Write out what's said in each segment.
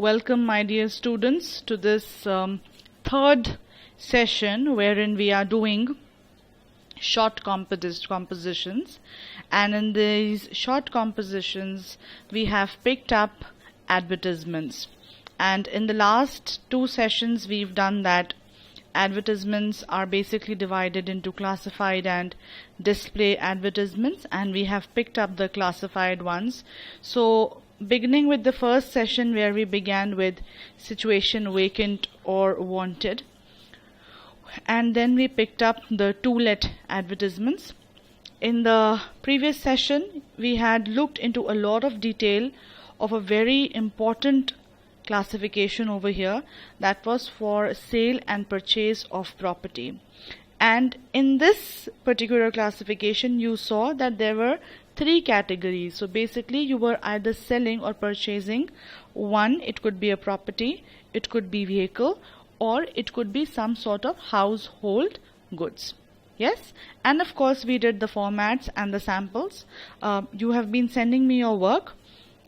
Welcome, my dear students, to this third session wherein we are doing short compositions, and in these short compositions we have picked up advertisements, and in the last two sessions we've done that. Advertisements are basically divided into classified and display advertisements, and we have picked up the classified ones. So beginning with the first session where we began with situation vacant or wanted, and then we picked up the to-let advertisements. In the previous session we had looked into a lot of detail of a very important classification over here, that was for sale and purchase of property. And in this particular classification you saw that there were three categories. So basically you were either selling or purchasing one, it could be a property, it could be vehicle, or it could be some sort of household goods. Yes, and of course we did the formats and the samples. You have been sending me your work,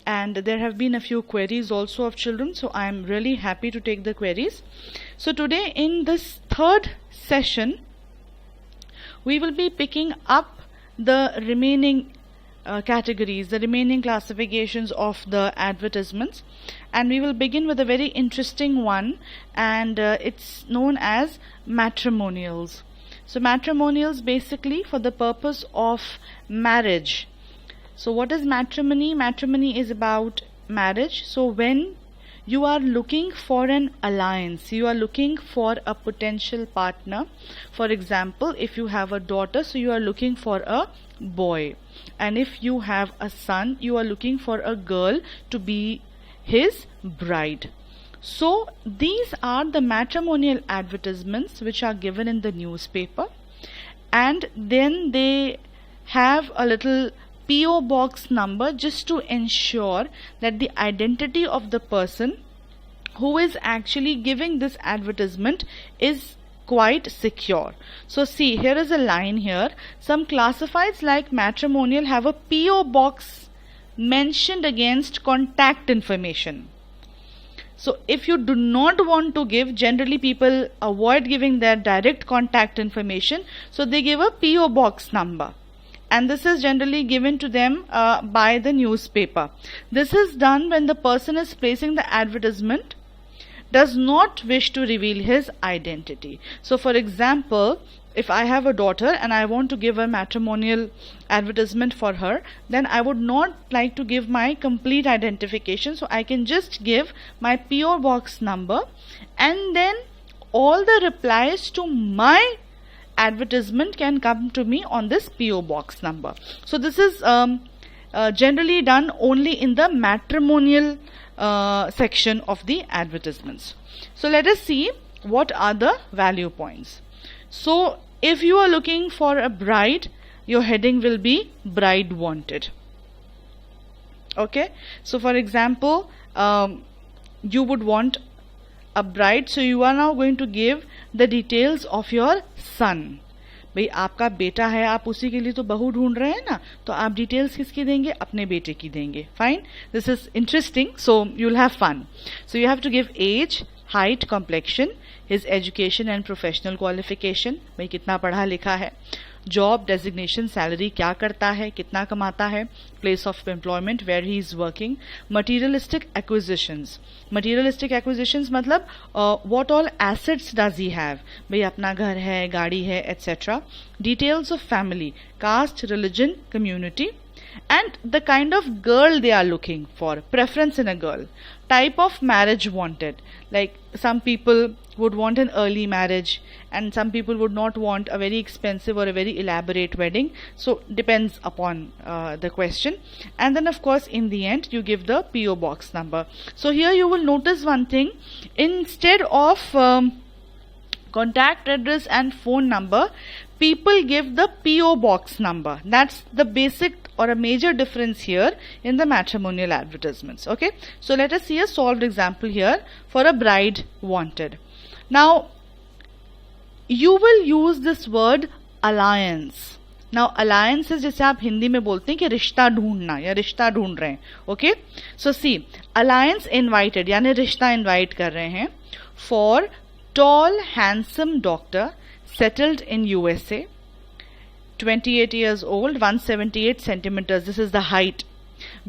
and there have been a few queries also of children, so I am really happy to take the queries. So today in this third session we will be picking up the remaining categories, the remaining classifications of the advertisements, and we will begin with a very interesting one, and it's known as matrimonials. So matrimonials basically for the purpose of marriage. So what is matrimony? Matrimony is about marriage. So when you are looking for an alliance, you are looking for a potential partner. For example, if you have a daughter, so you are looking for a boy, and if you have a son, you are looking for a girl to be his bride. So these are the matrimonial advertisements which are given in the newspaper, and then they have a little PO box number just to ensure that the identity of the person who is actually giving this advertisement is quite secure. So see, here is a line here. Some classifieds like matrimonial have a PO box mentioned against contact information. So if you do not want to give, generally people avoid giving their direct contact information, so they give a PO box number, and this is generally given to them by the newspaper. This is done when the person is placing the advertisement does not wish to reveal his identity. So for example, if I have a daughter and I want to give a matrimonial advertisement for her, then I would not like to give my complete identification, so I can just give my PO box number, and then all the replies to my advertisement can come to me on this PO box number. So this is generally done only in the matrimonial section of the advertisements. So let us see what are the value points. So if you are looking for a bride, your heading will be bride wanted. Okay, so for example, you would want a bride, so you are now going to give the details of your son. भाई आपका बेटा है, आप उसी के लिए तो बहू ढूंढ रहे हैं ना, तो आप डिटेल्स किसकी देंगे? अपने बेटे की देंगे. Fine, this is interesting, so you will have fun. So you have to give age, height, complexion, his education and professional qualification, भाई कितना पढ़ा लिखा है, जॉब डेजिग्नेशन, सैलरी क्या करता है, कितना कमाता है, place of employment where he is working, materialistic acquisitions. Materialistic acquisitions मतलब what all assets does he have, भाई अपना घर है, गाड़ी है, etcetera. Details of family, caste, religion, community, and the kind of girl they are looking for, preference in a girl, type of marriage wanted, like some people would want an early marriage and some people would not want a very expensive or a very elaborate wedding, so depends upon the question. And then of course in the end you give the PO box number. So here you will notice one thing, instead of contact address and phone number, people give the PO box number. That's the basic or a major difference here in the matrimonial advertisements. Okay, so let us see a solved example here for a bride wanted. Now you will use this word alliance. Now alliances जैसे आप हिंदी में बोलते हैं कि रिश्ता ढूंढना या रिश्ता ढूंढ रहे हैं. ओके, सो सी अलायंस इनवाइटेड यानी रिश्ता इनवाइट कर रहे हैं for toll handsome doctor settled in USA, 28 years old, 178 centimeters, this is the height,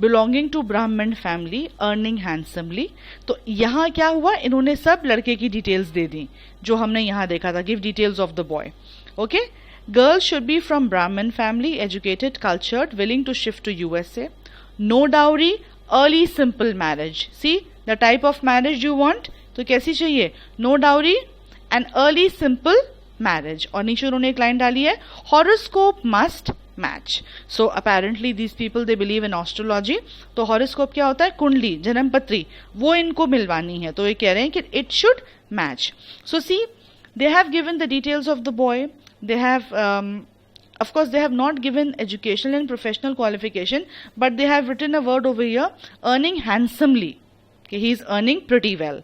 belonging to Brahmin family, earning handsomely. तो यहाँ क्या हुआ, इन्होंने सब लड़के की डिटेल्स दे दी जो हमने यहाँ देखा था. Give details of the boy. Okay, girl should be from Brahmin family, educated, cultured, willing to shift to USA, no dowry, early simple marriage. See the type of marriage you want. तो कैसी चाहिए, no dowry and early simple marriage. और नीचे उन्होंने एक line डाली है, horoscope must match. So apparently these people they believe in astrology. तो horoscope क्या होता है, कुंडली, जन्मपत्री, वो इनको मिलवानी है. तो ये कह रहे हैं कि it should match. So see, they have given the details of the boy. They have of course they have not given educational and professional qualification, but they have written a word over here, earning handsomely. Okay, he is earning pretty well.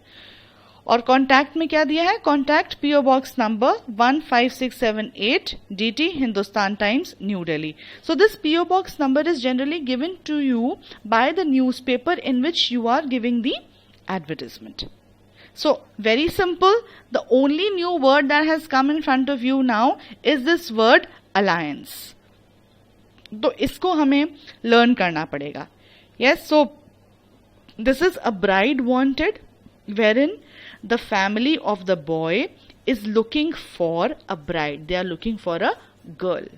और contact में क्या दिया है, contact PO box number 15678 DT Hindustan Times New Delhi. So this PO box number is generally given to you by the newspaper in which you are giving the advertisement. So very simple, the only new word that has come in front of you now is this word alliance. तो इसको हमें learn करना पड़ेगा. Yes, so this is a bride wanted wherein the family of the boy is looking for a bride. They are looking for a girl.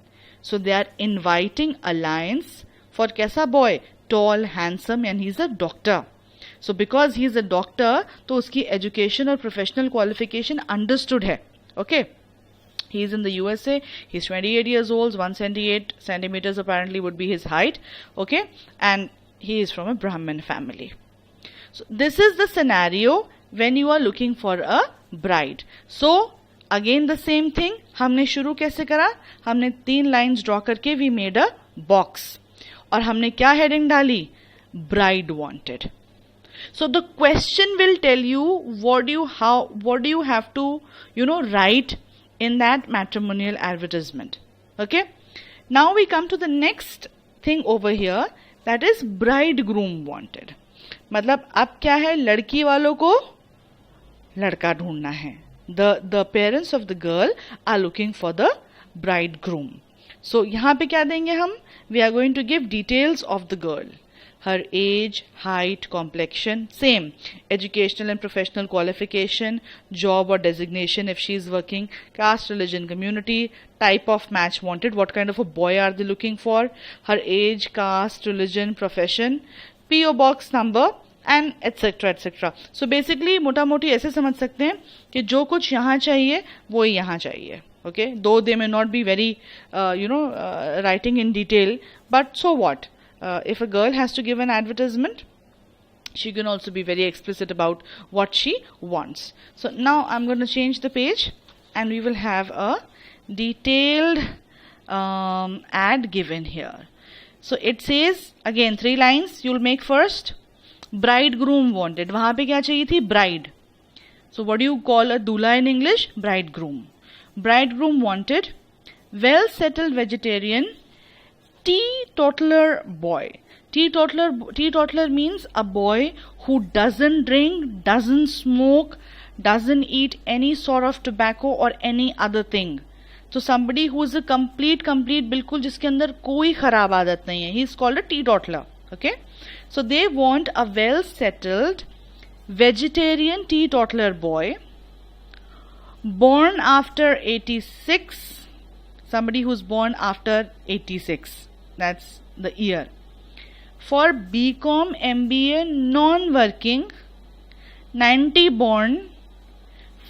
So they are inviting alliance for कैसा boy, tall, handsome, and he is a doctor. So because he is a doctor, तो उसकी education और professional qualification understood है. Okay. He is in the USA. He is 28 years old. 178 centimeters apparently would be his height. Okay. And he is from a Brahmin family. So this is the scenario when you are looking for a bride. So again the same thing. हमने शुरू कैसे करा, हमने 3 lines draw करके we made a box. और हमने क्या heading डाली, bride wanted. So the question will tell you what do you have to write in that matrimonial advertisement. Okay, now we come to the next thing over here, that is bridegroom wanted. मतलब अब क्या है, लड़की वालों को लड़का ढूंढना है. The parents of the girl are looking for the bridegroom. So यहाँ पे क्या देंगे हम, we are going to give details of the girl. Her age, height, complexion, same. Educational and professional qualification, job or designation if she is working, caste, religion, community, type of match wanted, what kind of a boy are they looking for, her age, caste, religion, profession, PO box number, and etc etc. So basically मोटा मोटी ऐसे समझ सकते हैं कि जो कुछ यहाँ चाहिए वो यहाँ चाहिए. Okay, though they may not be very writing in detail, but so what. If a girl has to give an advertisement, she can also be very explicit about what she wants. So now I'm going to change the page and we will have a detailed ad given here. So it says again 3 lines you'll make first. Bridegroom wanted. वहाँ पे क्या चाहिए थी, bride. So what do you call a दूल्हा in English? Bridegroom. Bridegroom wanted, well settled vegetarian, teetotaler boy. Teetotaler means a boy who doesn't drink, doesn't smoke, doesn't eat any sort of tobacco or any other thing. So somebody who is a complete बिल्कुल जिसके अंदर कोई खराब आदत नहीं है. He is called a teetotaler. Okay. So they want a well settled vegetarian teetotaler boy born after 86. Somebody who's born after 86. That's the year. For BCom, MBA, non-working, 90 born,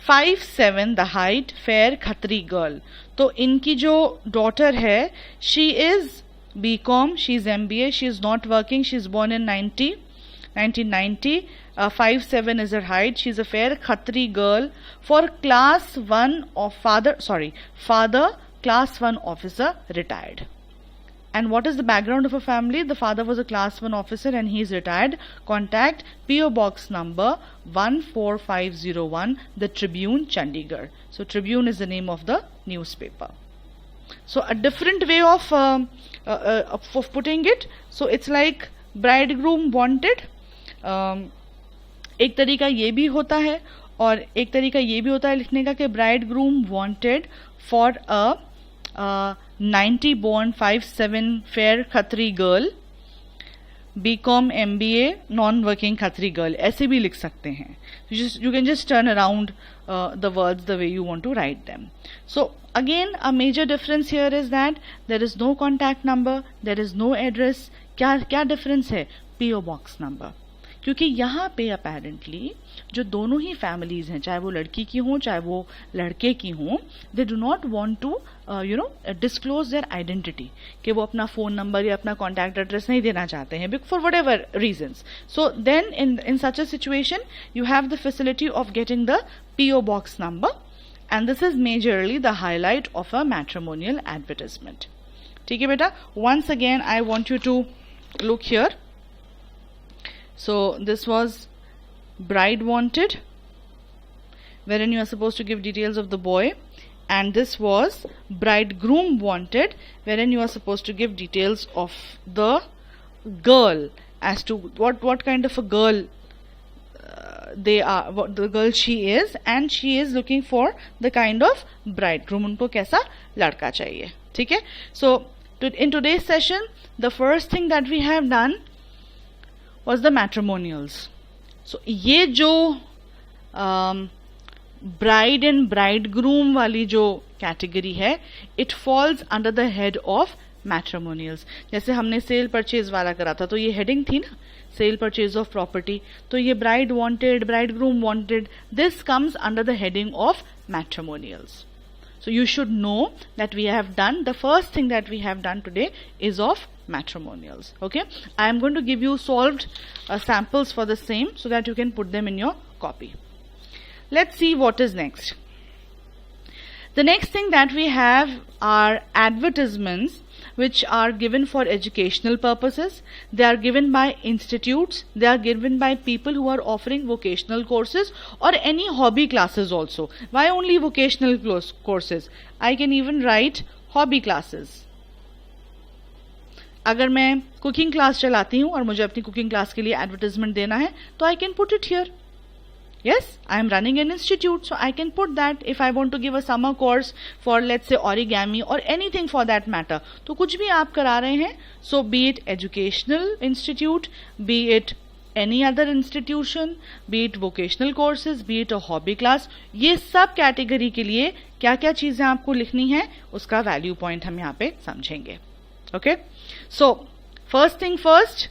5'7" the height, fair Khatri girl. तो इनकी जो daughter है, she is BCom, she is MBA, she is not working, she is born in 1990. 5'7" is her height. She is a fair Khatri girl. For class 1 of father class 1 officer, retired. And what is the background of a family? The father was a class 1 officer and he is retired. Contact PO box number 14501, the Tribune, Chandigarh. So Tribune is the name of the newspaper. So a different way of putting it, so it's like bridegroom wanted. एक तरीका ये भी होता है और एक तरीका ये भी होता है लिखने का कि bridegroom wanted for a 90 born 57 fair Khatri girl, BCom MBA non working Khatri girl, ऐसे भी लिख सकते हैं. You can just turn around the words the way you want to write them. So again a major difference here is that there is no contact number, there is no address. क्या difference है? PO box number. क्योंकि यहाँ पे apparently जो दोनों ही families हैं, चाहे वो लड़की की हों चाहे वो लड़के की हों, they do not want to disclose their identity, कि वो अपना फ़ोन नंबर या अपना कॉन्टैक्ट एड्रेस नहीं देना चाहते हैं for whatever reasons. So then in such a situation you have the facility of getting the PO box number, and this is majorly the highlight of a matrimonial advertisement. ठीक है बेटा, once again I want you to look here. So this was bride wanted, wherein you are supposed to give details of the boy, and this was bridegroom wanted, wherein you are supposed to give details of the girl as to what kind of a girl they are, what the girl she is, and she is looking for the kind of bridegroom, उनको कैसा लड़का चाहिए. ठीक है. So in today's session the first thing that we have done was the matrimonials. So ये जो bride and bridegroom वाली जो कैटेगरी है, it falls under the head of matrimonials. जैसे हमने सेल परचेज वाला करा था तो ये हेडिंग थी ना, सेल परचेज ऑफ प्रॉपर्टी, तो ये bride wanted, bridegroom wanted, this comes under the heading of matrimonials. So you should know that we have done, the first thing that we have done today is of matrimonials. Okay, I am going to give you solved samples for the same so that you can put them in your copy. Let's see what is next. The next thing that we have are advertisements which are given for educational purposes. They are given by institutes, they are given by people who are offering vocational courses or any hobby classes also. Why only vocational courses? I can even write hobby classes. अगर मैं cooking class चलाती हूँ और मुझे अपनी cooking class के लिए advertisement देना है तो I can put it here. Yes, I am running an institute, so I can put that. If I want to give a summer course for, let's say, origami or anything for that matter, तो कुछ भी आप करा रहे हैं, so be it educational institute, be it any other institution, be it vocational courses, be it a hobby class, ये सब category के लिए क्या क्या चीज़ें आपको लिखनी है उसका वैल्यू पॉइंट हम यहाँ पे समझेंगे. Okay, so first thing first,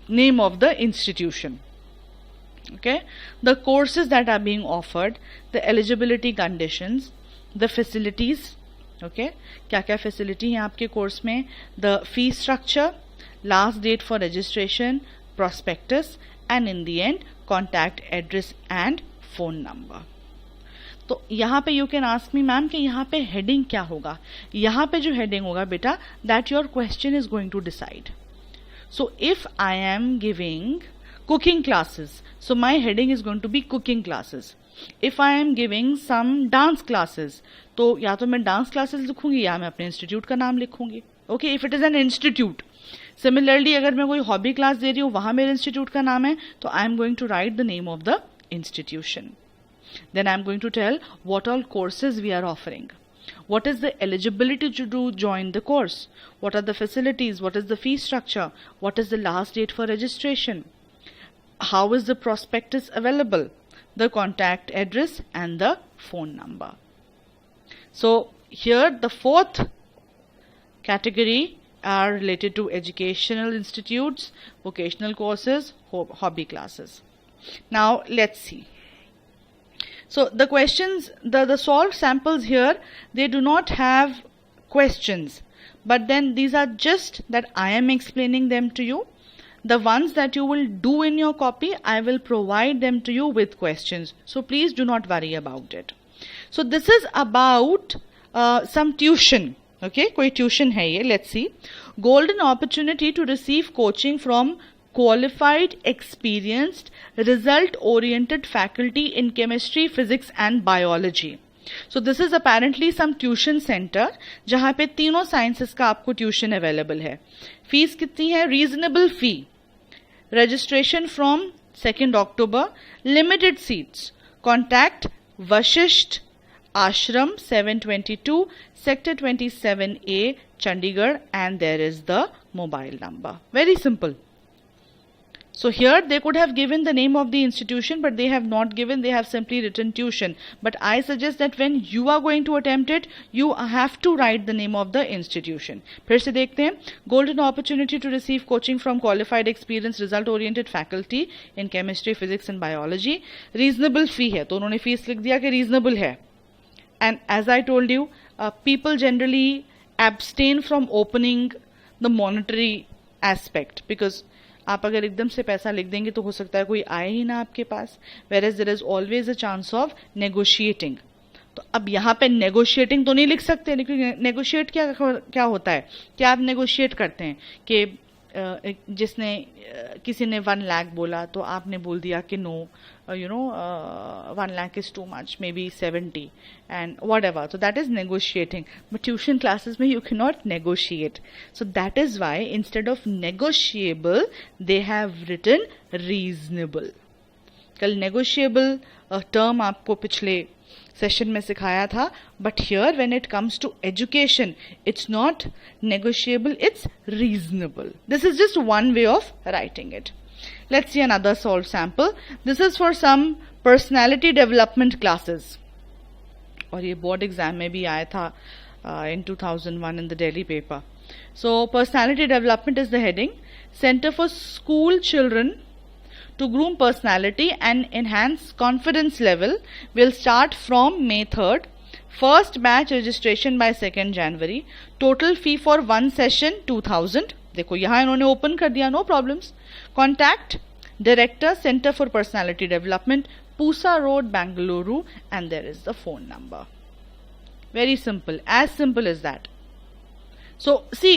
name of the institution. Okay, the courses that are being offered, the eligibility conditions, the facilities. Okay, क्या क्या facility है आपके कोर्स में, the fee structure, last date for registration, prospectus, and in the end contact address and phone number. तो यहाँ पे you can ask me, ma'am कि यहाँ पे heading क्या होगा. यहाँ पे जो heading होगा बेटा, that your question is going to decide. So if I am giving cooking classes, so my heading is going to be cooking classes. If I am giving some dance classes, तो या तो मैं dance classes लिखूंगी या मैं अपने institute का नाम लिखूंगी. Okay, if it is an institute. Similarly, अगर मैं कोई hobby class दे रही हूँ वहाँ मेरे institute का नाम है तो I am going to write the name of the institution. Then I am going to tell what all courses we are offering. What is the eligibility to join the course? What are the facilities? What is the fee structure? What is the last date for registration? How is the prospectus available, the contact address and the phone number. So here the fourth category are related to educational institutes, vocational courses, hobby classes. Now let's see. So the questions, the solved samples here, they do not have questions, but then these are just that I am explaining them to you. The ones that you will do in your copy, I will provide them to you with questions. So please do not worry about it. So this is about some tuition. Okay, कोई tuition है ये. Let's see. Golden opportunity to receive coaching from qualified, experienced, result-oriented faculty in chemistry, physics and biology. So this is apparently some tuition centre जहां पे तीनों sciences का आपको tuition available है. Fees कितनी है? Reasonable fee. Registration from 2 October. Limited seats. Contact Vashishtha आश्रम 722 Sector 27A Chandigarh, and there is the mobile number. Very simple. So here they could have given the name of the institution, but they have not given, they have simply written tuition. But I suggest that when you are going to attempt it, you have to write the name of the institution. फिर से देखते हैं. Golden opportunity to receive coaching from qualified, experienced, result-oriented faculty in chemistry, physics and biology. Reasonable fee है, तो उन्होंने fees लिख दिया कि reasonable है. And as I told you, people generally abstain from opening the monetary aspect because आप अगर एकदम से पैसा लिख देंगे तो हो सकता है कोई आए ही ना आपके पास. whereas there is always a chance of negotiating. तो अब यहाँ पे negotiating तो नहीं लिख सकते, लेकिन negotiate क्या होता है? क्या आप negotiate करते हैं कि जिसने किसी ने 1 लाख बोला तो आपने बोल दिया कि no, 1 lakh is too much, may be 70 and whatever. So that is negotiating. But tuition classes में you can not negotiate. So that is why instead of negotiable they have written reasonable. कल negotiable term आपको पिछले session में सिखाया था, but here when it comes to education it's not negotiable, it's reasonable. This is just one way of writing it. Let's see another solve sample. This is for some personality development classes, और ये board exam में भी आया था in 2001 in the Delhi paper. So personality development is the heading. Center for School Children to groom personality and enhance confidence level will start from May 3rd. First batch registration by 2nd January. Total fee for one session 2000. देखो यहाँ इन्होंने open कर दिया, no problems. Contact director centre for personality development, Pusa road, Bengaluru, and there is the phone number. Very simple, as simple is that. So see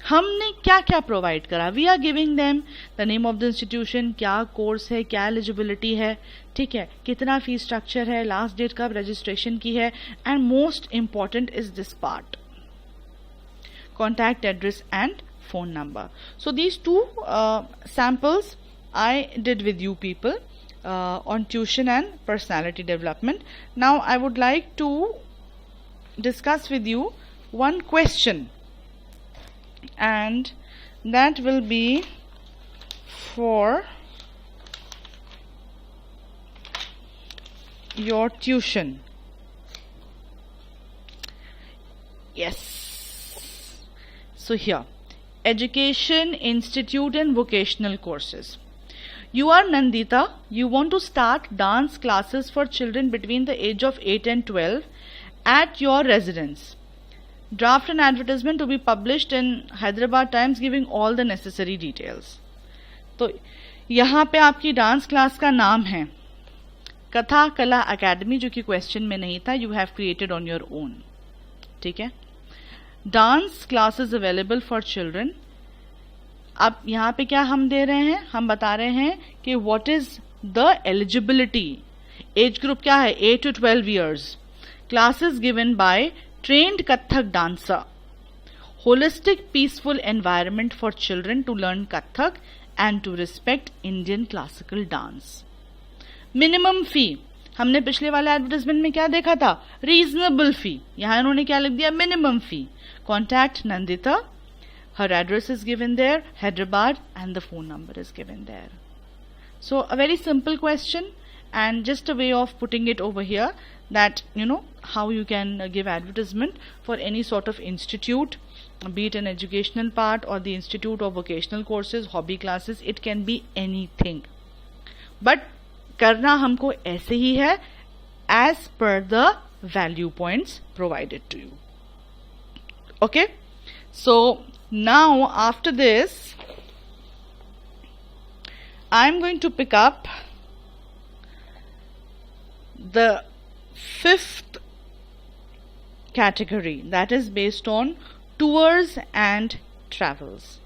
हमने क्या क्या provide करा. We are giving them the name of the institution, क्या course है, क्या eligibility है, ठीक है, कितना फी स्ट्रक्चर है, लास्ट डेट कब रजिस्ट्रेशन की है, and most important is this part, contact address and phone number. So these two samples I did with you people on tuition and personality development. Now I would like to discuss with you one question, and that will be for your tuition. Yes. So here, Education Institute and Vocational Courses. You are Nandita. You want to start dance classes for children between the age of 8 and 12 at your residence. Draft an advertisement to be published in Hyderabad Times giving all the necessary details. तो यहाँ पे आपकी dance class का नाम है कथा कला academy, जो कि क्वेश्चन में नहीं था. You have created on your own. ठीक है. Dance classes available for children. अब यहाँ पे क्या हम दे रहे हैं? हम बता रहे हैं कि what is the eligibility. Age group क्या है? 8 to 12 years. Classes given by trained Kathak dancer. Holistic peaceful environment for children to learn Kathak and to respect Indian classical dance. Minimum fee हमने पिछले वाले एडवर्टाइजमेंट में क्या देखा था? Reasonable fee. यहाँ इन्होंने क्या लिख दिया? Minimum fee. Contact Nandita. Her address is given there, Hyderabad, and the phone number is given there. So a very simple question and just a way of putting it over here that how you can give advertisement for any sort of institute, be it an educational part or the institute of vocational courses, hobby classes, it can be anything. But करना हमको ऐसे ही है as per the value points provided to you. Okay, so now after this I'm going to pick up the 5th category, that is based on tours and travels.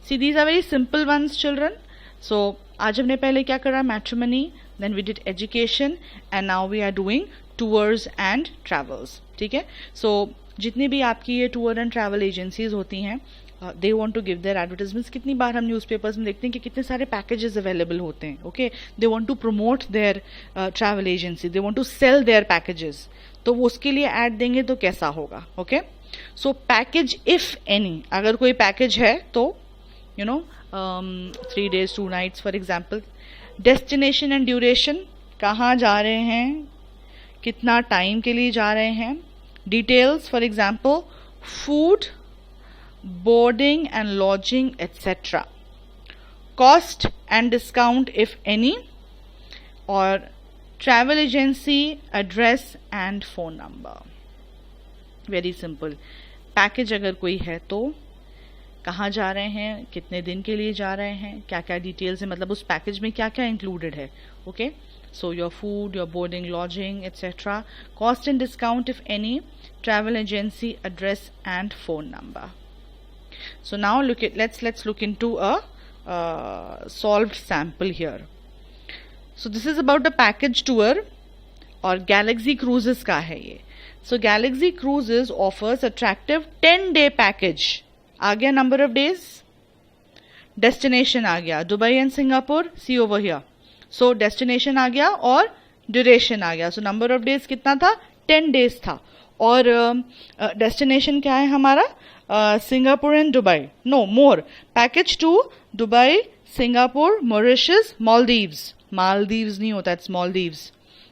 See, these are very simple ones, children. So आज हमने पहले क्या करा? Matrimony, then we did education, and now we are doing tours and travels. ठीक है, सो जितनी भी आपकी ये टूर एंड ट्रैवल एजेंसीज होती हैं, they want to give their advertisements. कितनी बार हम न्यूज़पेपर्स में देखते हैं कि कितने सारे पैकेजेस अवेलेबल होते हैं. Okay, they want to promote their travel agency, they want to sell their packages. तो वो उसके लिए ऐड देंगे तो कैसा होगा. Okay, so package if any, अगर कोई पैकेज है तो 3 days 2 nights for example. Destination and duration, कहाँ जा रहे हैं, कितना टाइम के लिए जा रहे हैं. Details for example food, boarding and lodging etc. Cost and discount if any, or travel agency address and phone number. Very simple. Package अगर कोई है तो कहाँ जा रहे हैं, कितने दिन के लिए जा रहे हैं, क्या क्या डिटेल्स है, मतलब उस पैकेज में क्या क्या इंक्लूडेड है. Okay, so your food, your boarding, lodging etcetera, cost and discount if any, travel agency address and phone number. So now let's look into a solved sample here. So this is about the package tour, और Galaxy Cruises का है ये. So Galaxy Cruises offers attractive 10-day package. आ गया number of days, destination आ गया Dubai and Singapore, see over here. So destination आ गया और duration आ गया. So number of days कितना था, 10 days था. और destination क्या है हमारा, Singapore and Dubai. No, more. Package to Dubai, Singapore, Mauritius, Maldives. Maldives नहीं होता, it's Maldives.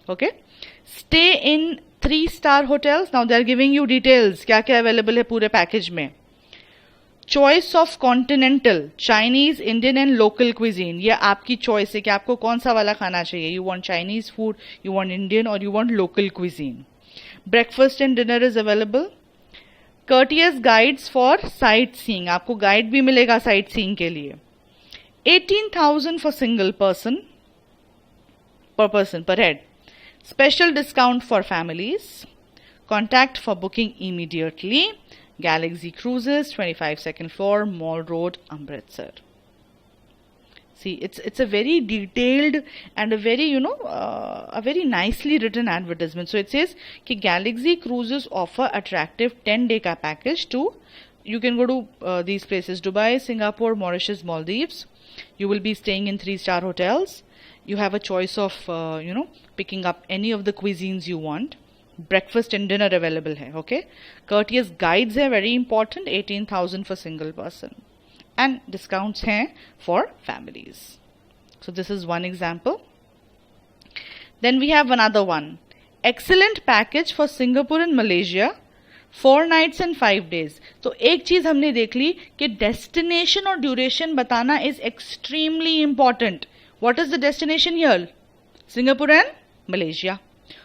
Okay. Stay in 3-star hotels. Now they are giving you details. क्या क्या available है पूरे पैकेज में. Choice of continental, Chinese, Indian and local cuisine. ये आपकी choice है कि आपको कौन सा वाला खाना चाहिए. You want Chinese food, you want Indian or you want local cuisine. Breakfast and dinner is available. Courteous guides for sightseeing, आपको गाइड भी मिलेगा साइट सीइंग के लिए. 18,000 for single person per head. Special discount for families. Contact for booking immediately. Galaxy Cruises, 25 second floor, Mall Road, Amritsar. See, it's a very detailed and a very a very nicely written advertisement. So it says कि Galaxy Cruises offer attractive 10-day का package to, you can go to these places, Dubai, Singapore, Mauritius, Maldives. You will be staying in 3-star hotels. You have a choice of picking up any of the cuisines you want. Breakfast and dinner available है. Okay, courteous guides है, very important. 18,000 for single person. And discounts हैं for families. So this is one example. Then we have another one. Excellent package for Singapore and Malaysia, 4 nights and 5 days. तो एक चीज हमने देख ली कि destination और duration बताना is extremely important. What is the destination here? Singapore and Malaysia.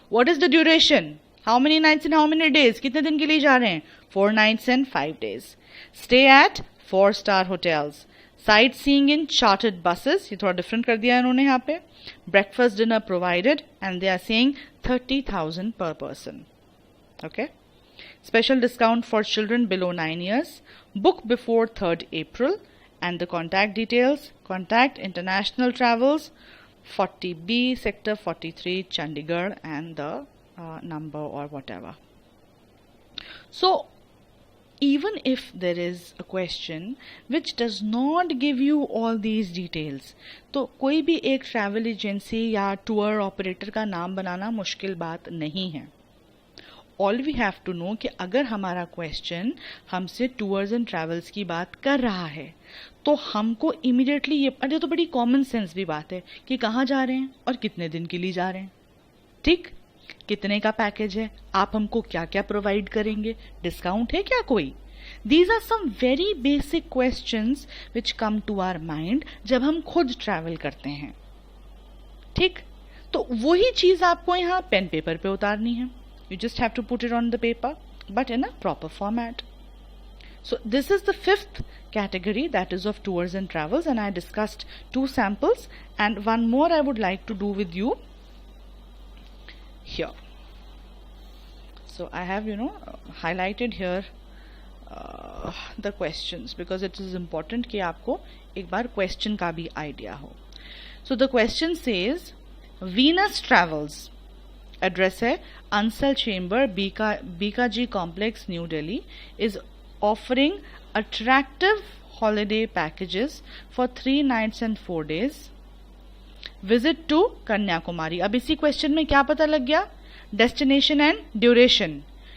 What is the duration? How many nights and how many days? कितने दिन के लिए जा रहे हैं? 4 nights and 5 days. Stay at 4-star hotels. Sightseeing in chartered buses. ये थोड़ा different कर दिया इन्होंने यहाँ पे. Breakfast dinner provided and they are saying 30,000 per person. Okay. Special discount for children below 9 years. Book before 3rd April. And the contact details. Contact International Travels, 40B, Sector 43, Chandigarh, and the number or whatever. So even if there is a question which does not give you all these details, तो कोई भी एक travel agency या tour operator का नाम बनाना मुश्किल बात नहीं है. All we have to know कि अगर हमारा क्वेश्चन हमसे टूर्स एंड ट्रैवल्स की बात कर रहा है तो हमको इमीडिएटली ये, अरे तो बड़ी कॉमन सेंस भी बात है कि कहाँ जा रहे हैं और कितने दिन के लिए जा रहे हैं. ठीक, कितने का पैकेज है, आप हमको क्या क्या प्रोवाइड करेंगे, डिस्काउंट है क्या कोई. These are some very basic questions which come to our mind जब हम खुद ट्रैवल करते हैं. ठीक, तो वही चीज आपको यहाँ पेन पेपर पे उतारनी है. You just have to put it on the paper, but in a proper format. So this is the 5th category, that is of tours and travels, and I discussed 2 samples and one more I would like to do with you here. So I have highlighted here the questions because it is important कि आपको एक बार question का भी idea हो. So the question says Venus Travels, address है Ansal Chamber, BKG Complex, New Delhi, is offering attractive holiday packages for 3 nights and 4 days. Visit to Kanyakumari. अब इसी question में क्या पता लग गया? Destination and duration.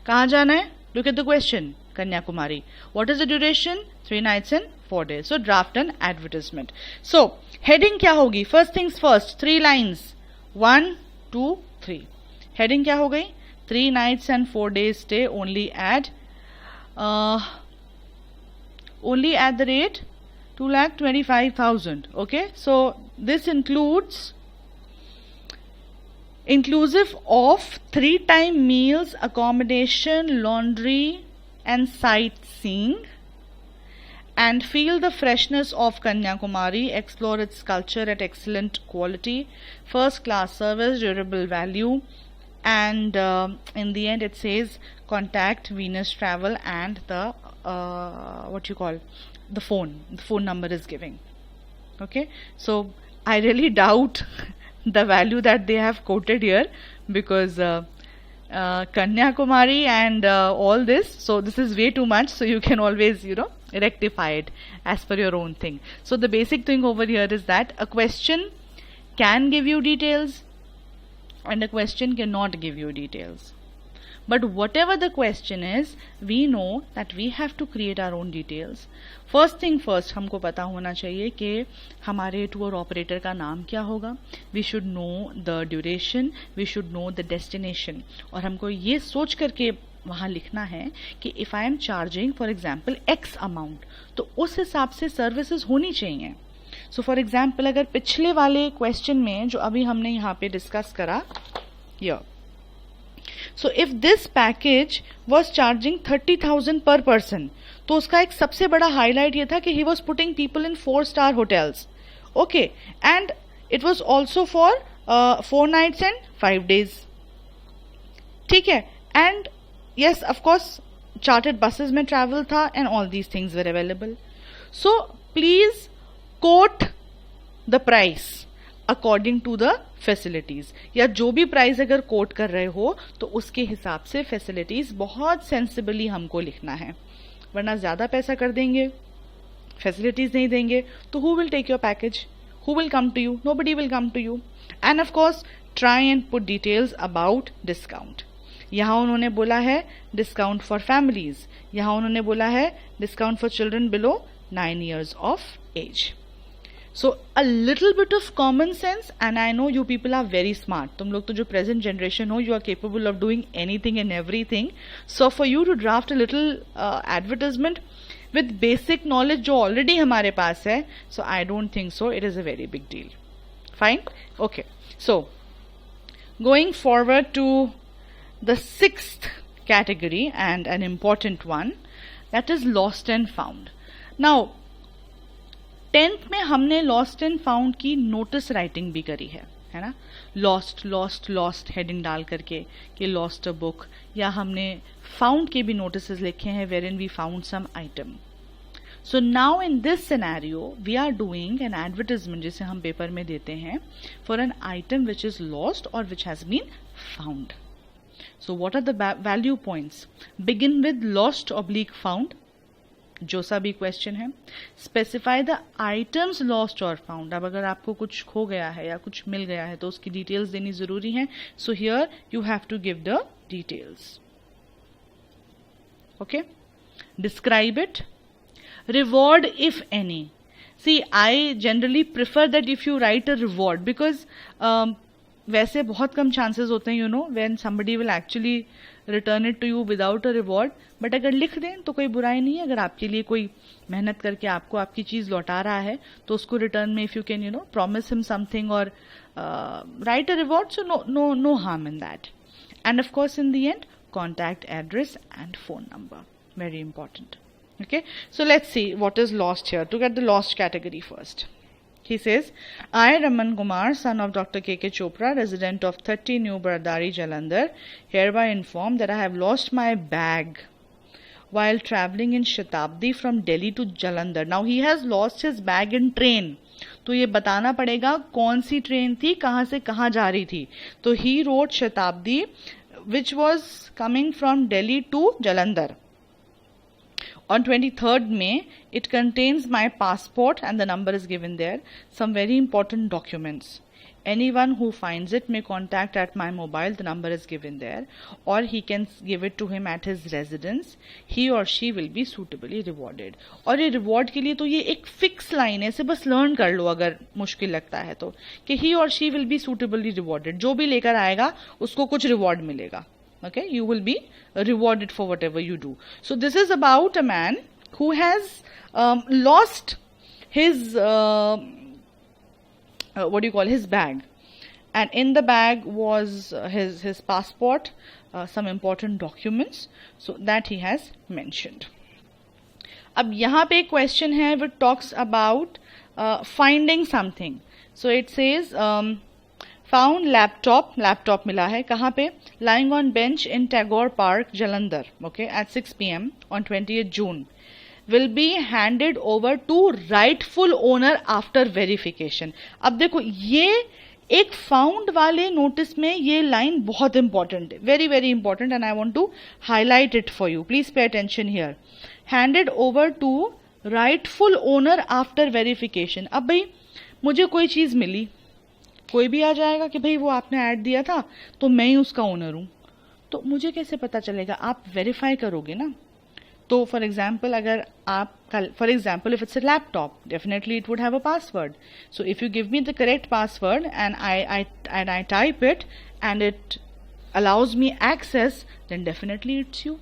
कहाँ जाना है? Look at the question. Kanyakumari. What is the duration? 3 nights and 4 days. So draft an advertisement. So heading क्या होगी? First things first. 3 lines. 1, 2, 3. Heading क्या हो गई? 3 nights and 4 days stay only at the rate 2,25,000. Okay. So this inclusive of 3-time meals, accommodation, laundry and sightseeing, and feel the freshness of Kanyakumari, explore its culture at excellent quality, first class service, durable value, and in the end it says contact Venus Travel and the the phone number is giving. Okay, so I really doubt the value that they have quoted here, because Kanyakumari and all this, so this is way too much, so you can always rectify it as per your own thing. So the basic thing over here is that a question can give you details and a question cannot give you details. But whatever the question is, we know that we have to create our own details. First thing first, हमको पता होना चाहिए कि हमारे tour operator का नाम क्या होगा. We should know the duration, we should know the destination. और हमको ये सोच करके वहाँ लिखना है कि if I am charging for example X amount, तो उस हिसाब से services होनी चाहिए. So for example, अगर पिछले वाले question में जो अभी हमने यहाँ पे discuss करा, here. So if this package was charging 30,000 per person, तो उसका एक सबसे बड़ा highlight ये था कि he was putting people in 4-star hotels. Okay, and it was also for 4 nights and 5 days. ठीक है, and yes, of course, chartered buses में travel था and all these things were available. So please quote the price according to the facilities, या जो भी price अगर coat कर रहे हो तो उसके हिसाब से फैसिलिटीज बहुत सेंसिबली हमको लिखना है, वरना ज्यादा पैसा कर देंगे, फैसिलिटीज नहीं देंगे, तो who will take your package, who will come to you? Nobody will come to you. And of course try and put details about discount. यहाँ उन्होंने बोला है डिस्काउंट फॉर फैमिलीज, यहाँ उन्होंने बोला है discount for children below 9 years of age. So a little bit of common sense, and I know you people are very smart. तुम लोग तो जो present generation हो, you are capable of doing anything and everything. So for you to draft a little advertisement with basic knowledge जो already हमारे पास है, so I don't think so it is a very big deal. Fine? Okay. So going forward to the 6th category and an important one, that is lost and found. Now 10th में हमने lost and found की notice writing भी करी है ना, lost lost lost heading डाल करके कि लॉस्ट अ बुक, या हमने फाउंड के भी नोटिस लिखे हैं where in we found some item. So now in this scenario we are doing an advertisement जिसे हम पेपर में देते हैं for an item which is lost और which has been found. So what are the value points? Begin with lost oblique found, जो सा भी question है. स्पेसिफाई द आइटम्स लॉस्ट और फाउंड. अब अगर आपको कुछ खो गया है या कुछ मिल गया है तो उसकी डिटेल्स देनी जरूरी है. So here you have to give the details. Okay, describe it. Reward if any. See I generally prefer that if you write a reward, because वैसे बहुत कम चांसेस होते हैं when somebody will actually return it to you without a reward. But अगर लिख दें तो कोई बुराई नहीं है. अगर आपके लिए कोई मेहनत करके आपको आपकी चीज लौटा रहा है तो उसको रिटर्न में if you can promise him something और write a reward, so no harm in that. End of course in the end contact address and phone number, very important. Okay, so let's see what is lost here. To get the lost category first, he says, I, Raman Kumar, son of Dr. K.K. Chopra, resident of 30 New Bardari, Jalandhar, hereby inform that I have lost my bag while traveling in Shatabdi from Delhi to Jalandhar. Now he has lost his bag in train. तो ये बताना पड़ेगा कौन सी train थी, कहाँ से कहाँ जा रही थी. तो he wrote Shatabdi which was coming from Delhi to Jalandhar. On 23rd May, it contains my passport and the number is given there, some very important documents. Anyone who finds it may contact at my mobile, the number is given there, or he can give it to him at his residence. He or she will be suitably rewarded. और ये reward के लिए तो ये एक fix line है, इसे बस learn कर लो अगर मुश्किल लगता है तो, कि he or she will be suitably rewarded. जो भी लेकर आएगा उसको कुछ reward मिलेगा. Okay, you will be rewarded for whatever you do. So this is about a man who has lost his his bag, and in the bag was his passport, some important documents, so that he has mentioned. अब यहाँ पे एक question है which talks about finding something. So it says found laptop मिला है कहाँ पे? Lying on bench in Tagore Park, Jalandhar, okay, at 6 p.m. on 20th June. Will be handed over to rightful owner after verification. अब देखो ये एक found वाले notice में ये लाइन बहुत इंपॉर्टेंट है, very very important, and I want to highlight it for you. Please pay attention here. Handed over to rightful owner after verification. अब भाई मुझे कोई चीज मिली, कोई भी आ जाएगा कि भाई वो आपने ऐड दिया था तो मैं ही उसका ओनर हूं, तो मुझे कैसे पता चलेगा? आप वेरीफाई करोगे ना. तो फॉर एग्जाम्पल अगर आप for example if it's a laptop, definitely it would have a password. So if you give me the correct password and I type it and it allows me access, then definitely it's you.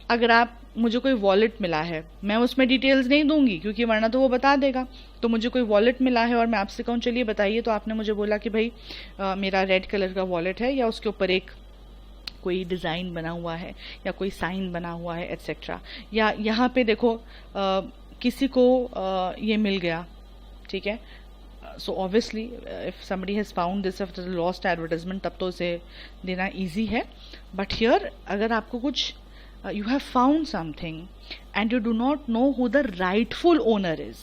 अगर आप मुझे कोई wallet मिला है, मैं उसमें details नहीं दूंगी क्योंकि वरना तो वो बता देगा. तो मुझे कोई वॉलेट मिला है और मैं आपसे कहूँ चलिए बताइए, तो आपने मुझे बोला कि भाई मेरा रेड कलर का वॉलेट है, या उसके ऊपर एक कोई डिज़ाइन बना हुआ है या कोई साइन बना हुआ है एट्सेट्रा. या यहाँ पे देखो किसी को ये मिल गया, ठीक है. So obviously if somebody has found this after lost advertisement, तब तो उसे देना ईजी है. बट हियर अगर आपको कुछ you have found something and you do not know who the rightful owner is,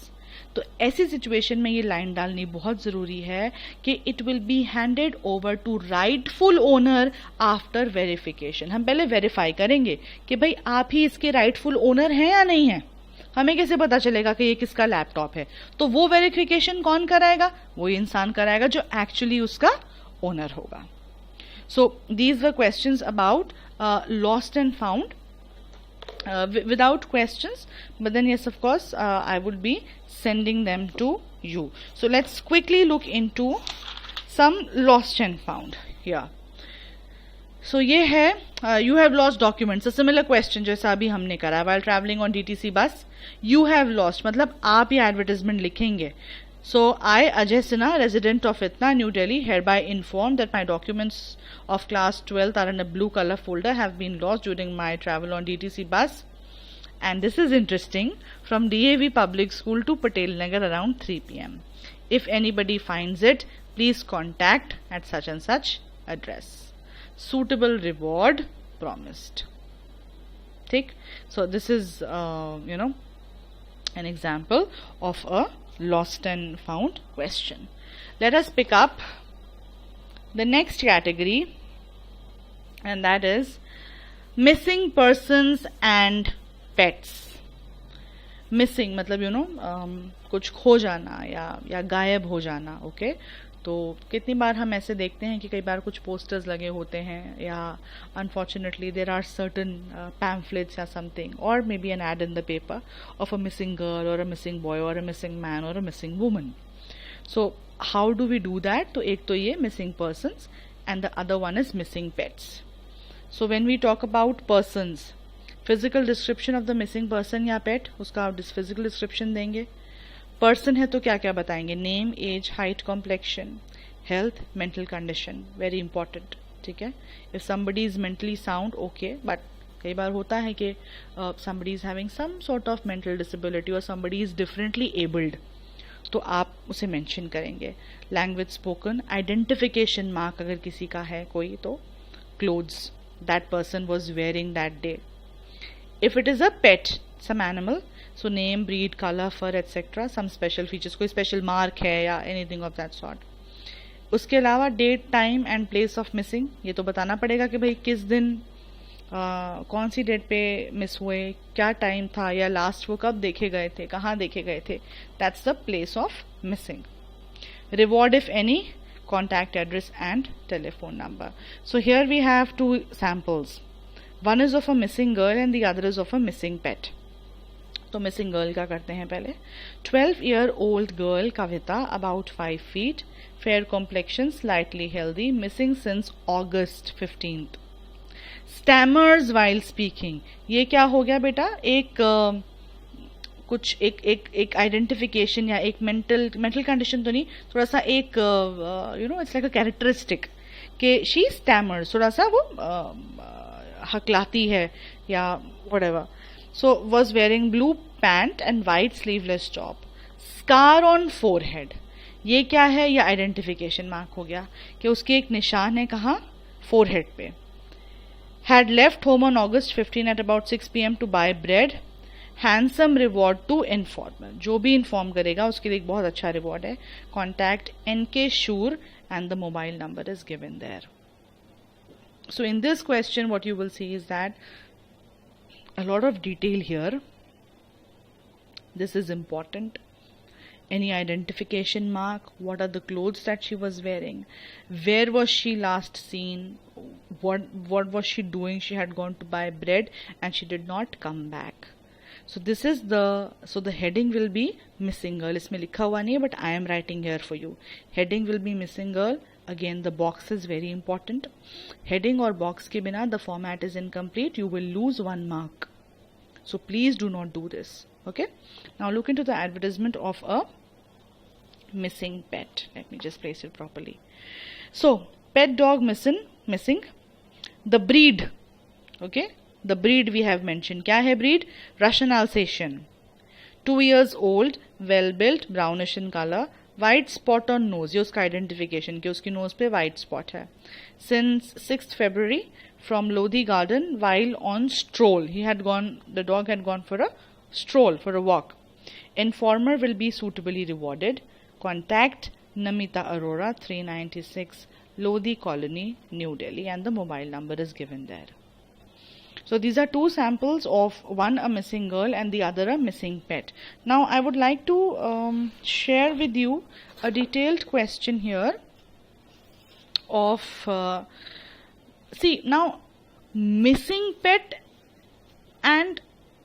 तो ऐसी सिचुएशन में ये लाइन डालनी बहुत ज़रूरी है कि it will be handed over to rightful owner after verification. हम पहले वेरीफाई करेंगे कि भाई आप ही इसके राइटफुल ओनर हैं या नहीं है. हमें कैसे पता चलेगा कि ये किसका लैपटॉप है? तो वो वेरिफिकेशन कौन कराएगा? वो इंसान कराएगा जो एक्चुअली उसका ओनर होगा. So these were questions about lost and found. Without questions, but then yes, of course, I would be sending them to you. So let's quickly look into some lost and found here. So ये है you have lost documents. A similar question जैसा अभी हमने करा. While traveling on DTC bus, you have lost, मतलब आप ये advertisement लिखेंगे. So I, Ajay Sinha, resident of Itna, New Delhi, hereby inform that my documents of class 12th are in a blue color folder have been lost during my travel on DTC bus. And this is interesting, from DAV Public School to Patel Nagar around 3 p.m. If anybody finds it, please contact at such and such address. Suitable reward promised. ठीक? So this is, an example of a lost and found question. Let us pick up the next category, and that is missing persons and pets. Missing मतलब कुछ खो जाना या गायब हो जाना. Okay, तो कितनी बार हम ऐसे देखते हैं कि कई बार कुछ पोस्टर्स लगे होते हैं, या unfortunately there are certain pamphlets या समथिंग, और maybe an ad in the paper of a missing girl और अ मिसिंग बॉय और अ मिसिंग मैन और a missing woman. So how do we do that? तो एक तो ये missing persons and the other one is missing pets. So when we talk about persons, physical description of the missing person या pet, उसका आप physical description देंगे. Person है तो क्या क्या बताएंगे? Name, age, height, complexion, health, mental condition, very important. ठीक है. If somebody is mentally sound, okay, but कई बार होता है कि somebody is having some sort of mental disability और समबडी इज डिफरेंटली एबल्ड, तो आप उसे मेंशन करेंगे. लैंग्वेज स्पोकन, आइडेंटिफिकेशन मार्क अगर किसी का है कोई, तो clothes that person was wearing that day. If it is a pet, some animal, so name, breed, color, fur, etc. some special features, कोई special mark है या anything of that sort. उसके अलावा date, time and place of missing, ये तो बताना पड़ेगा कि भाई किस दिन कौन सी डेट पे मिस हुए, क्या टाइम था, या लास्ट वो कब देखे गए थे, कहाँ देखे गए थे. That's the place of missing. Reward if any, contact address and telephone number. So here we have two samples. One is of a missing girl and the other is of a missing pet. तो missing girl का करते हैं पहले. 12-year-old girl Kavita, about 5 feet, fair complexion, slightly healthy, missing since August 15th. Stammers while speaking. ये क्या हो गया बेटा? कुछ एक आइडेंटिफिकेशन या एक मेंटल कंडीशन तो नहीं, थोड़ा सा एक इट्स लाइक अ कैरेक्टरिस्टिक कि शी स्टैमर्स, थोड़ा सा वो हकलाती है या whatever. So was wearing blue pant and white sleeveless top. Scar on forehead, ये क्या है? ये आइडेंटिफिकेशन मार्क हो गया कि उसके एक निशान है कहाँ? फोरहेड पे. Had left home on August 15 at about 6 PM to buy bread. Handsome reward to informer, जो भी इन्फॉर्म करेगा उसके लिए एक बहुत अच्छा रिवॉर्ड है. Contact NK Shure and the mobile number is given there. So in this question what you will see is that a lot of detail here. This is important. Any identification mark, what are the clothes that she was wearing, where was she last seen, what was she doing? She had gone to buy bread and she did not come back. So this is the heading will be missing girl. इसमें लिखा हुआ नहीं है but I am writing here for you. Heading will be missing girl. Again the box is very important. Heading और box के बिना the format is incomplete. You will lose 1 mark. So please do not do this. Okay. Now look into the advertisement of a missing pet. Let me just place it properly. So pet dog missing. The breed. Okay. The breed we have mentioned. क्या है breed? Russian Alsatian. 2 years old, well built, brownish in color, white spot on nose. ये उसका identification कि उसकी nose पे white spot है. Since 6th February from Lodi Garden while on stroll. The dog had gone for a stroll, for a walk. Informer will be suitably rewarded. Contact Namita Arora, 396 Lodi Colony, New Delhi, and the mobile number is given there. So these are two samples of one a missing girl and the other a missing pet. Now I would like to share with you a detailed question here of see now missing pet, and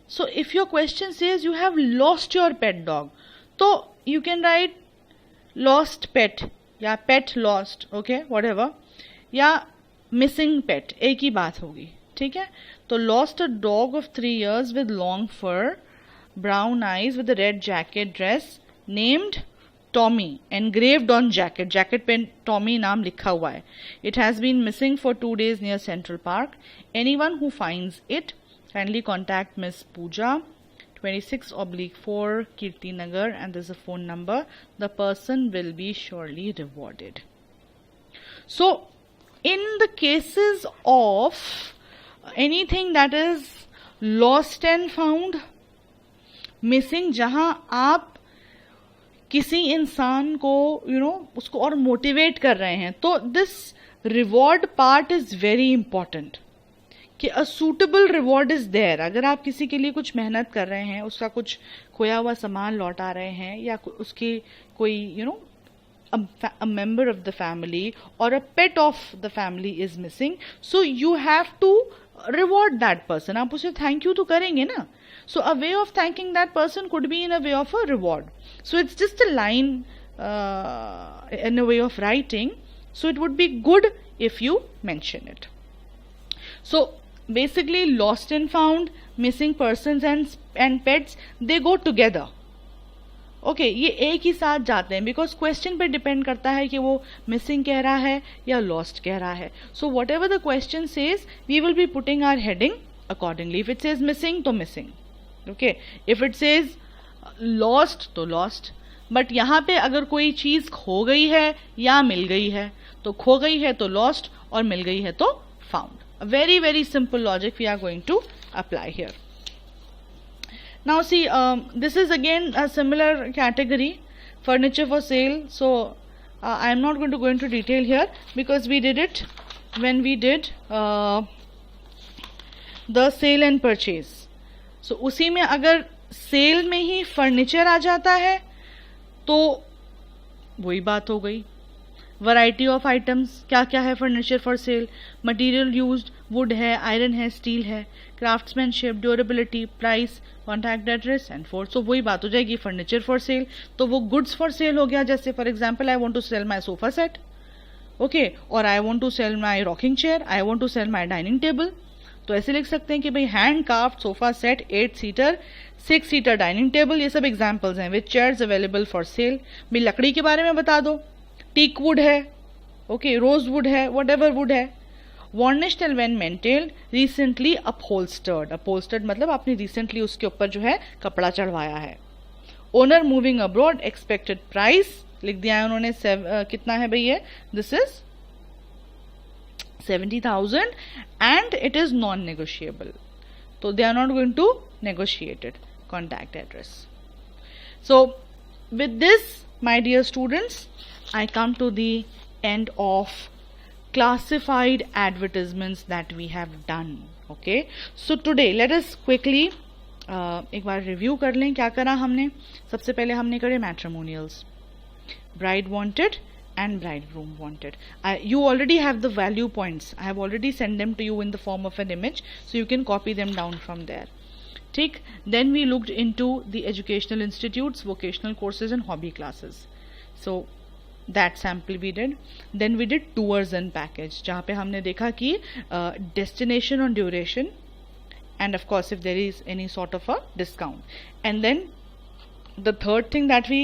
so if your question says you have lost your pet dog, so you can write lost pet या pet lost, okay, whatever, या missing pet, एक ही बात होगी. ठीक है. तो lost a dog of 3 years with long fur, brown eyes with a red jacket dress, named Tommy, engraved on jacket. Jacket पे Tommy नाम लिखा हुआ है. It has been missing for 2 days near Central Park. Anyone who finds it, kindly contact Miss Pooja, 26/4 Kirti Nagar, and there's a phone number. The person will be surely rewarded. So in the cases of anything that is lost and found, missing, जहां आप किसी इंसान को उसको और motivate कर रहे हैं, तो this reward part is very important कि a suitable reward is there. अगर आप किसी के लिए कुछ मेहनत कर रहे हैं, उसका कुछ खोया हुआ सामान लौटा रहे हैं, या उसकी कोई a member of the family or a pet of the family is missing, so you have to reward that person. आप उसे thank you तो करेंगे ना. So a way of thanking that person could be in a way of a reward. So it's just a line in a way of writing. So it would be good if you mention it. So basically lost and found, missing persons and pets, they go together. Okay ये एक ही साथ जाते हैं, because question पे depend करता है कि वो मिसिंग कह रहा है या लॉस्ट कह रहा है. So whatever the question says we will be putting our heading accordingly. If it says missing तो missing, okay. If it says lost तो लॉस्ट. बट यहाँ पे अगर कोई चीज खो गई है या मिल गई है, तो खो गई है तो लॉस्ट और मिल गई है तो found. Very very simple logic we are going to apply here. Now see, this is again a similar category, furniture for sale. So I am not going to go into detail here because we did it when we did the sale and purchase. So उसी में अगर cell में ही furniture आ जाता है तो वही बात हो गई. वैरायटी ऑफ आइटम्स क्या क्या है furniture for sale, material used wood है, आयरन है, स्टील है, craftsmanship, durability, price, contact address and forth. So वही बात हो जाएगी फर्नीचर फॉर सेल. तो वो गुड्स फॉर सेल हो गया. जैसे for example I want to sell my sofa set, okay, और I want to sell my rocking chair, I want to sell my dining table. तो ऐसे लिख सकते हैं कि भाई hand craft sofa set, 8 seater, 6 seater dining table, ये सब एग्जाम्पल्स हैं. With chairs available for sale. भाई लकड़ी के बारे में बता दो, टीक वुड है, ओके, रोज वुड है, वट एवर वुड है. वार्निश्ड एंड वेन मेंटेन्ड, रिसेंटली अपहोल्स्टर्ड. अपहोल्स्टर्ड मतलब आपने रिसेंटली उसके ऊपर जो है कपड़ा चढ़वाया है. Owner moving abroad, expected price लिख दिया है उन्होंने. कितना है भाई ये, this is 70,000 and it is non-negotiable. So they are not going to negotiate it. Contact address. So with this, my dear students, I come to the end of classified advertisements that we have done. Okay. So today let us quickly एक बार review कर लें क्या करा हमने. सबसे पहले हमने करे matrimonials, bride wanted and bridegroom wanted. You already have the value points. I have already sent them to you in the form of an image, so you can copy them down from there. ठीक. Then we looked into the educational institutes, vocational courses and hobby classes. So that sample we did. Then we did tours and package, जहाँ पे हमने देखा कि destination on duration and of course if there is any sort of a discount. And then the third thing that we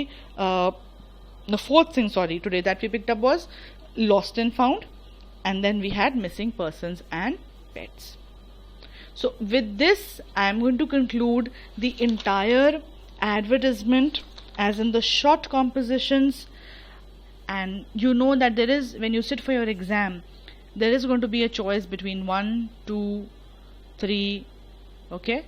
the fourth thing, sorry, today that we picked up was lost and found, and then we had missing persons and pets. So with this I am going to conclude the entire advertisement as in the short compositions. And you know that there is, when you sit for your exam, there is going to be a choice between 1, 2, 3, okay,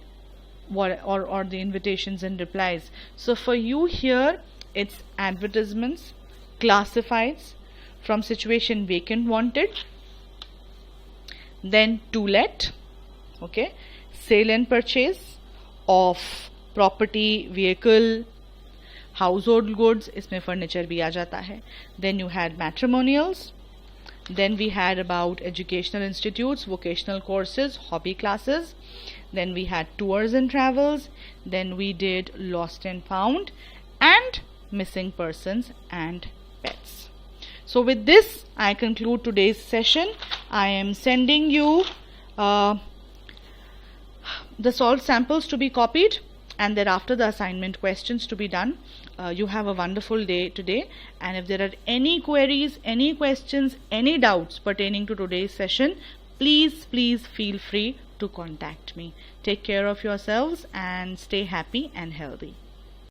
or the invitations and replies. So for you here it's advertisements, classifieds, from situation vacant wanted, then to let, okay, sale and purchase of property, vehicle, household goods, इसमें furniture भी आ जाता है. Then you had matrimonials. Then we had about educational institutes, vocational courses, hobby classes. Then we had tours and travels. Then we did lost and found and missing persons and pets. So with this I conclude today's session. I am sending you the solved samples to be copied and thereafter the assignment questions to be done. You have a wonderful day today, and if there are any queries, any questions, any doubts pertaining to today's session, please feel free to contact me. Take care of yourselves and stay happy and healthy.